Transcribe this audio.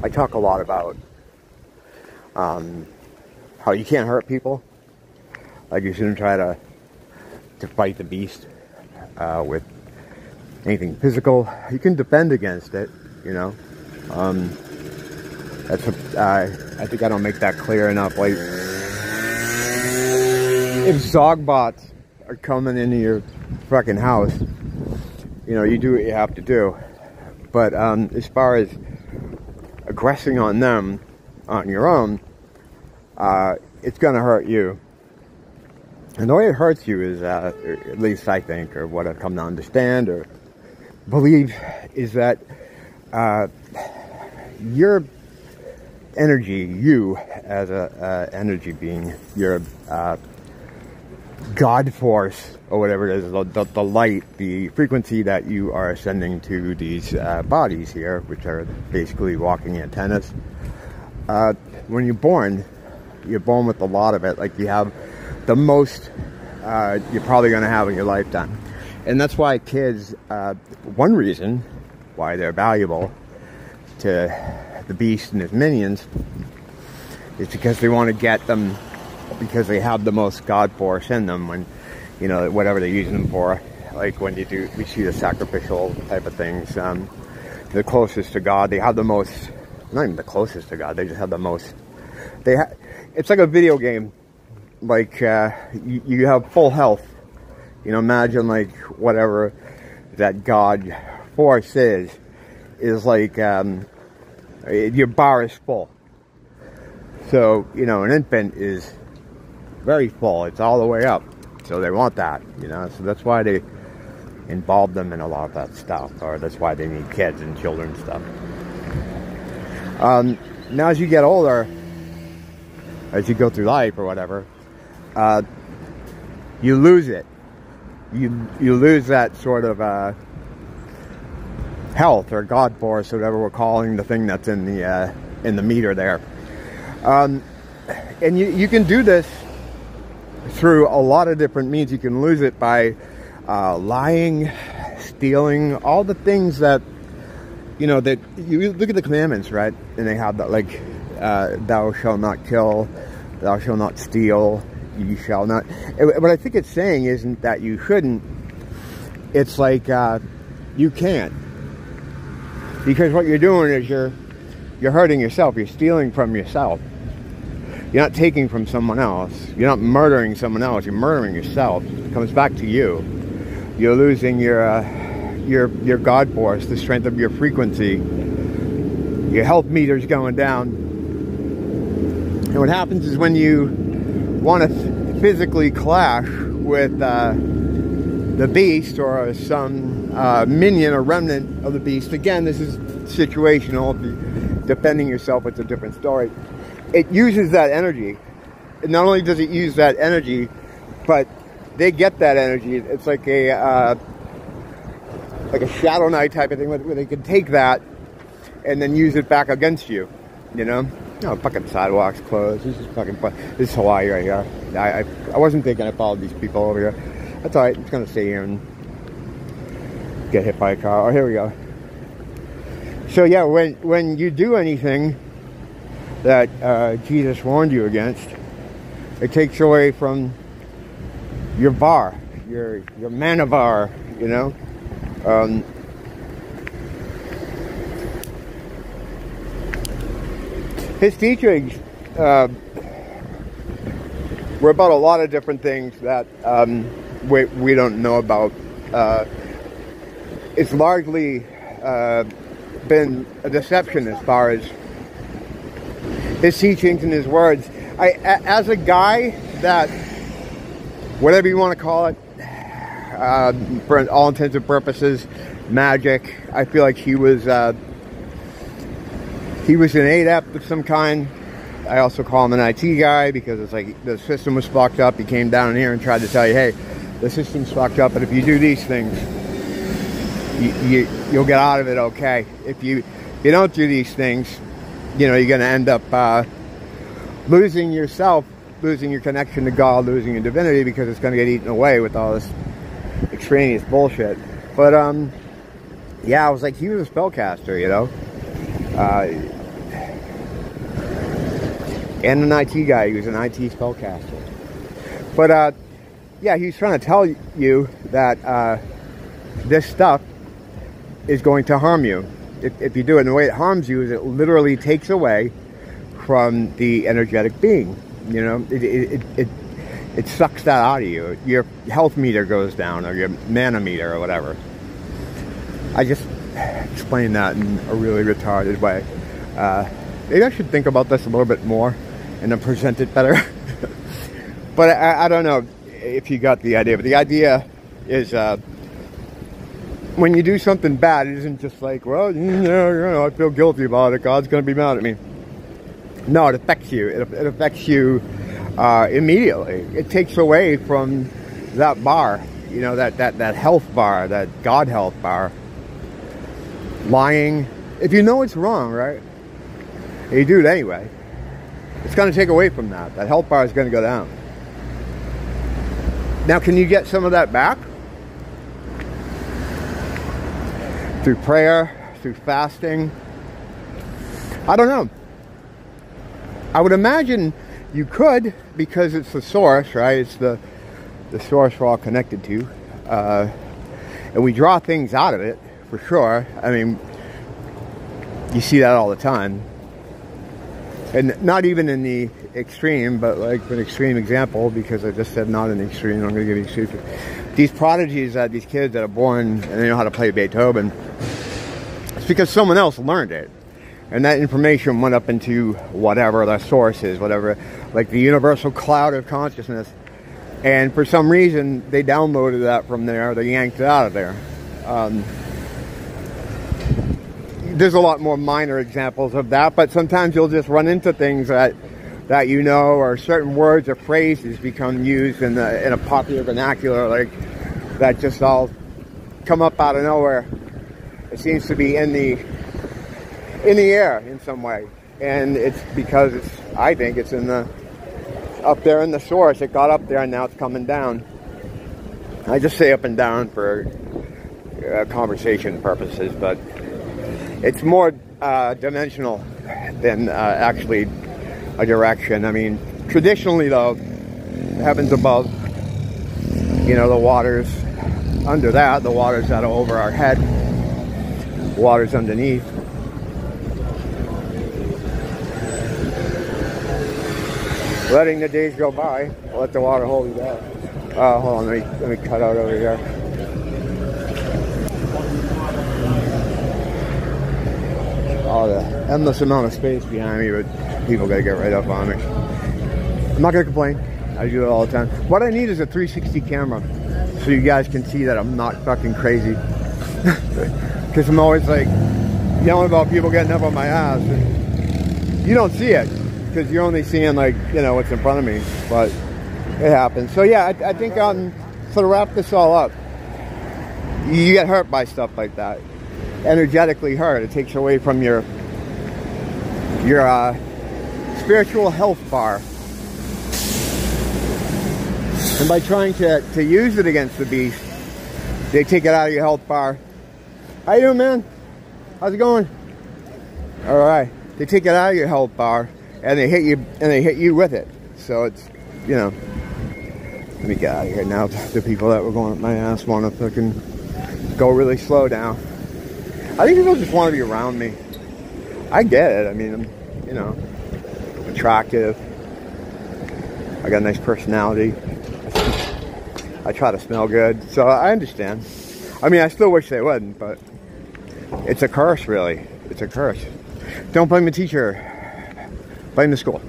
I talk a lot about how you can't hurt people. Like, you shouldn't try to fight the beast with anything physical. You can defend against it, you know. I think I don't make that clear enough. Like, if Zogbots are coming into your fucking house, you know, you do what you have to do. But as far as aggressing on them on your own, it's gonna hurt you. And the way it hurts you is, at least I think, or what I've come to understand or believe, is that your energy, you as a energy being, your God force, or whatever it is, the light, the frequency that you are sending to these bodies here, which are basically walking antennas. When you're born with a lot of it. Like, you have the most you're probably going to have in your lifetime. And that's why kids, one reason why they're valuable to the beast and his minions is because they want to get them, because they have the most God force in them, when, you know, whatever they're using them for. Like, when we see the sacrificial type of things, the closest to God, they have the most, not even the closest to God, they just have the most, it's like a video game. Like, you have full health. You know, imagine, like, whatever that God force is like, your bar is full. So, you know, an infant is very full. It's all the way up. So they want that, you know. So that's why they involve them in a lot of that stuff. Or that's why they need kids and children and stuff. Now, as you get older, as you go through life or whatever, you lose it. You lose that sort of health or God force, whatever we're calling the thing that's in the meter there. And you can do this through a lot of different means. You can lose it by lying, stealing, all the things that, you know, that you look at the commandments, right? And they have that, like, thou shalt not kill, thou shalt not steal, you shall not. What I think it's saying isn't that you shouldn't. It's like, you can't. Because what you're doing is you're hurting yourself. You're stealing from yourself. You're not taking from someone else. You're not murdering someone else. You're murdering yourself. It comes back to you. You're losing your God force, the strength of your frequency. Your health meter's going down. And what happens is, when you want to physically clash with the beast or some minion or remnant of the beast, again, this is situational. Defending yourself, it's a different story. It uses that energy. And not only does it use that energy, but they get that energy. It's like a Shadow Knight type of thing, where they can take that and then use it back against you, you know? Oh, fucking sidewalks closed. This is fucking fun. This is Hawaii right here. I wasn't thinking I followed these people over here. That's alright. I'm just gonna stay here and get hit by a car. Oh, here we go. So yeah, when you do anything that Jesus warned you against, it takes away from your var, your mana var, you know. His teachings were about a lot of different things that we don't know about. It's largely been a deception as far as his teachings and his words. As a guy that, whatever you want to call it, for all intents and purposes, magic, I feel like he was an adept of some kind. I also call him an IT guy, because it's like the system was fucked up. He came down here and tried to tell you, hey, the system's fucked up, but if you do these things, you'll get out of it okay. If you don't do these things, you know, you're going to end up losing yourself, losing your connection to God, losing your divinity, because it's going to get eaten away with all this extraneous bullshit. But yeah, I was like, he was a spellcaster, you know. and an IT guy who's an IT spellcaster. But yeah, he's trying to tell you that this stuff is going to harm you if you do it. And the way it harms you is it literally takes away from the energetic being. You know, it sucks that out of you. Your health meter goes down, or your mana meter, or whatever. I just explained that in a really retarded way. Maybe I should think about this a little bit more and then present it better. But I don't know if you got the idea. But the idea is when you do something bad, it isn't just like, well, you know, I feel guilty about it. God's going to be mad at me. No, it affects you. It affects you immediately. It takes away from that bar, you know, that health bar, that God health bar. Lying, if you know it's wrong, right? And you do it anyway. It's going to take away from that. That health bar is going to go down. Now, can you get some of that back? Through prayer, through fasting? I don't know. I would imagine you could, because it's the source, right? It's the source we're all connected to. And we draw things out of it, for sure. I mean, you see that all the time. And not even in the extreme, but like an extreme example, because I just said not an extreme, I'm going to give you extreme. These prodigies, these kids that are born and they know how to play Beethoven, it's because someone else learned it. And that information went up into whatever the source is, whatever, like the universal cloud of consciousness. And for some reason, they downloaded that from there, they yanked it out of there. There's a lot more minor examples of that, but sometimes you'll just run into things that you know, or certain words or phrases become used in a popular vernacular, like that just all come up out of nowhere. It seems to be in the air in some way, and it's because I think it's up there in the source. It got up there and now it's coming down. I just say up and down for conversation purposes, but it's more dimensional than actually a direction. I mean, traditionally though, heavens above, you know, the waters under that, the waters that are over our head, waters underneath. Letting the days go by, let the water hold you back. Hold on, let me cut out over here. Oh, the endless amount of space behind me, but people gotta get right up on me. I'm not gonna complain. I do it all the time. What I need is a 360 camera, so you guys can see that I'm not fucking crazy. Because I'm always like yelling about people getting up on my ass. And you don't see it, because you're only seeing, like, you know, what's in front of me, but it happens. So yeah, I think so to wrap this all up, you get hurt by stuff like that, energetically hurt. It takes away from your spiritual health bar, and by trying to use it against the beast, they take it out of your health bar. How you doing, man? How's it going? All right, they take it out of your health bar. And they hit you with it. So it's, you know, let me get out of here now. The people that were going up my ass want to fucking go really slow now. I think people just want to be around me. I get it. I mean, I'm, you know, attractive. I got a nice personality. I try to smell good. So I understand. I mean, I still wish they wouldn't, but it's a curse, really. It's a curse. Don't blame the teacher. Blame the school.